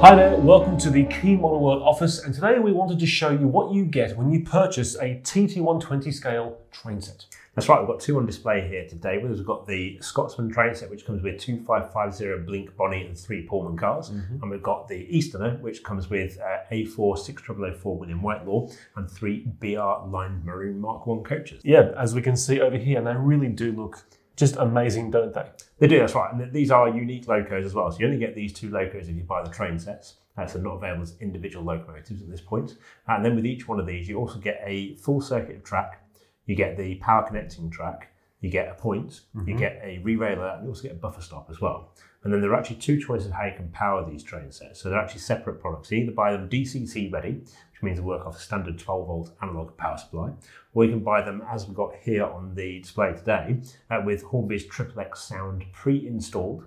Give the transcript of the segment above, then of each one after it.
Hi there, welcome to the Key Model World office, and today we wanted to show you what you get when you purchase a TT120 scale train set. That's right, we've got two on display here today. We've got the Scotsman train set, which comes with 2550 Blink Bonnie and 3 Pullman cars. And we've got the Easterner, which comes with A4 6004 William Whitelaw and 3 BR lined maroon Mark I coaches. Yeah, as we can see over here, and they really do look just amazing, don't they? They do, that's right. And these are unique locos as well. So you only get these two locos if you buy the train sets. So not available as individual locomotives at this point. And then with each one of these, you also get a full circuit of track. You get the power connecting track. You get a point. You get a re-railer, and you also get a buffer stop as well. And then there are actually two choices of how you can power these train sets. So they're actually separate products. You either buy them DCC ready, which means they work off a standard 12-volt analog power supply, or you can buy them, as we've got here on the display today, with Hornby's XXX sound pre-installed.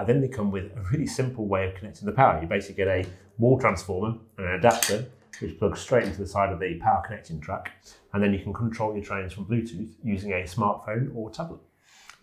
Then they come with a really simple way of connecting the power. You basically get a wall transformer and an adapter, which plugs straight into the side of the power connecting track, and then you can control your trains from Bluetooth using a smartphone or tablet.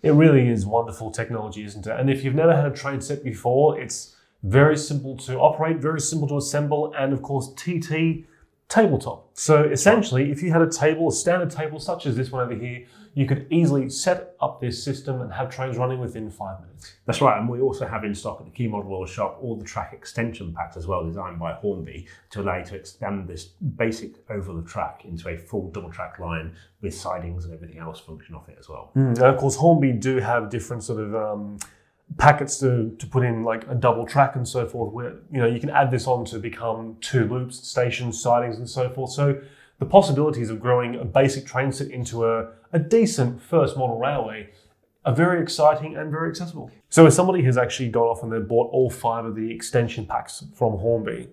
It really is wonderful technology, isn't it? And if you've never had a train set before, it's very simple to operate, very simple to assemble, and of course TT tabletop. So essentially, if you had a table, a standard table such as this one over here, you could easily set up this system and have trains running within 5 minutes. That's right, and we also have in stock at the Key Model World shop all the track extension packs as well, designed by Hornby to allow you to expand this basic oval of track into a full double track line with sidings and everything else function off it as well. And of course, Hornby do have different sort of packets to put in, like a double track and so forth, where you can add this on to become 2 loops, stations, sidings and so forth. So the possibilities of growing a basic train set into a decent first model railway are very exciting and very accessible. So if somebody has actually gone off and they've bought all 5 of the extension packs from Hornby,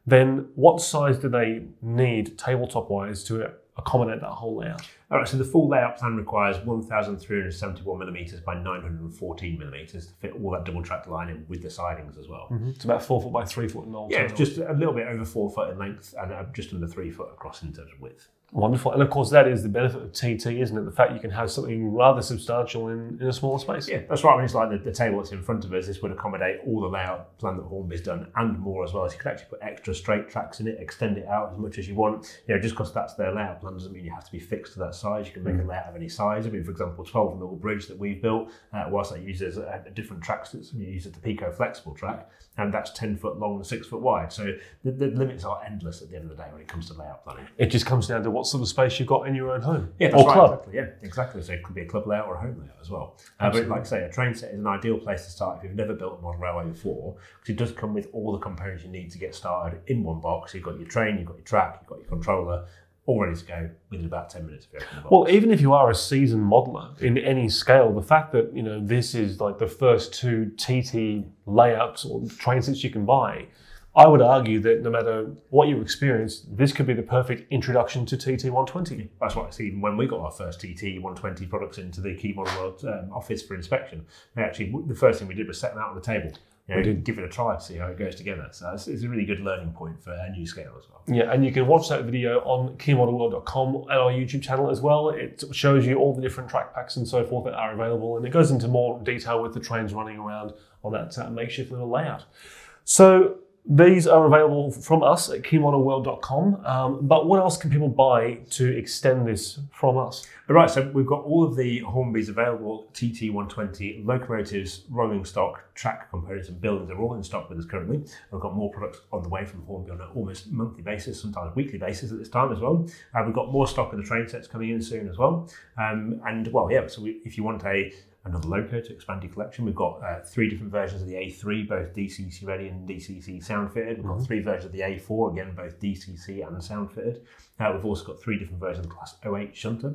then what size do they need tabletop wise to accommodate that whole layout? All right, so the full layout plan requires 1,371 millimetres by 914 millimetres to fit all that double track line in with the sidings as well. It's about 4 foot by 3 foot in all. Yeah, it's just a little bit over 4 foot in length and just under 3 foot across in terms of width. Wonderful. And of course, that is the benefit of TT, isn't it? The fact you can have something rather substantial in a smaller space. Yeah, that's right. When it's like the table that's in front of us, this would accommodate all the layout plan that Hornby's done and more as well. So you could actually put extra straight tracks in it, extend it out as much as you want. Just because that's their layout plan doesn't mean you have to be fixed to that size. You can make a layout of any size. I mean, for example, 12mm bridge that we've built, whilst that uses a different track system, you use the Pico flexible track, and that's 10 foot long and 6 foot wide. So the limits are endless at the end of the day when it comes to layout planning. It just comes down to what sort of space you've got in your own home. Yeah, that's or right, club. Exactly. Yeah, exactly. So it could be a club layout or a home layout as well. But like I say, a train set is an ideal place to start if you've never built a model railway before, because it does come with all the components you need to get started in one box. You've got your train, you've got your track, you've got your controller, all ready to go within about 10 minutes if you open the box. Well, even if you are a seasoned modeler in any scale, the fact that this is like the first 2 TT layouts or train sets you can buy, I would argue that no matter what you experience, this could be the perfect introduction to TT120. That's right. See, even when we got our first TT120 products into the Key Model World office for inspection, the first thing we did was set them out on the table. We did give it a try to see how it goes together. So it's a really good learning point for a new scale as well. Yeah, and you can watch that video on keymodelworld.com and our YouTube channel as well. It shows you all the different track packs and so forth that are available, and it goes into more detail with the trains running around on that makeshift little layout. So these are available from us at keymodelworld.com, but what else can people buy to extend this from us? Right, so we've got all of the Hornby's available TT120 locomotives, rolling stock, track components and buildings are all in stock with us currently. We've got more products on the way from Hornby on an almost monthly basis, sometimes weekly basis at this time as well. We've got more stock of the train sets coming in soon as well. If you want another loco to expand your collection, we've got 3 different versions of the A3, both DCC ready and DCC sound fitted. We've got 3 versions of the A4, again, both DCC and sound fitted. We've also got 3 different versions of the Class 08 shunter.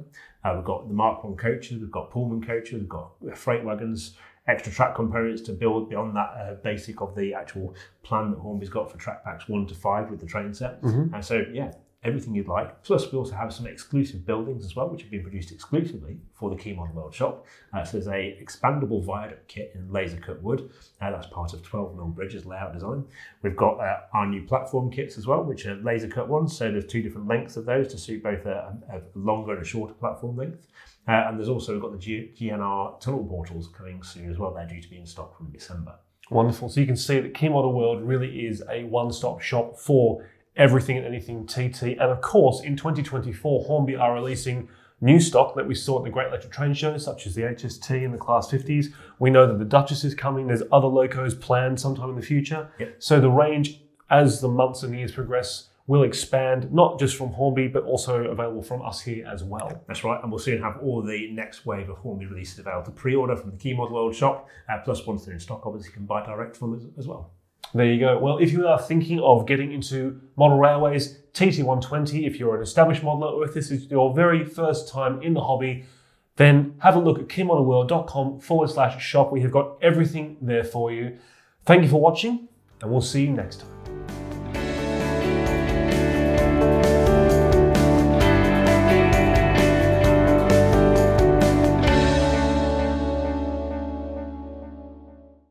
We've got the Mark I coaches, we've got Pullman coaches, we've got freight wagons, extra track components to build beyond that basic of the actual plan that Hornby's got for track packs 1 to 5 with the train set. Everything you'd like. Plus, we also have some exclusive buildings as well, which have been produced exclusively for the Key Model World shop. So there's a expandable viaduct kit in laser cut wood. That's part of 12mm bridges layout design. We've got our new platform kits as well, which are laser cut ones. So there's 2 different lengths of those to suit both a longer and a shorter platform length. And we've got the GNR tunnel portals coming soon as well. They're due to be in stock from December. Wonderful. So you can see that Key Model World really is a one-stop shop for everything and anything TT. And of course, in 2024, Hornby are releasing new stock that we saw at the Great Electric Train Show, such as the HST and the Class 50s. We know that the Duchess is coming. There's other locos planned sometime in the future. Yep. So the range, as the months and years progress, will expand, not just from Hornby, but also available from us here as well. That's right, and we'll soon have all the next wave of Hornby releases available to pre-order from the Key Model World shop, plus once they're in stock, obviously you can buy direct from us as well. There you go. Well, if you are thinking of getting into model railways, TT120, if you're an established modeler, or if this is your very first time in the hobby, then have a look at keymodelworld.com/shop. We have got everything there for you. Thank you for watching, and we'll see you next time.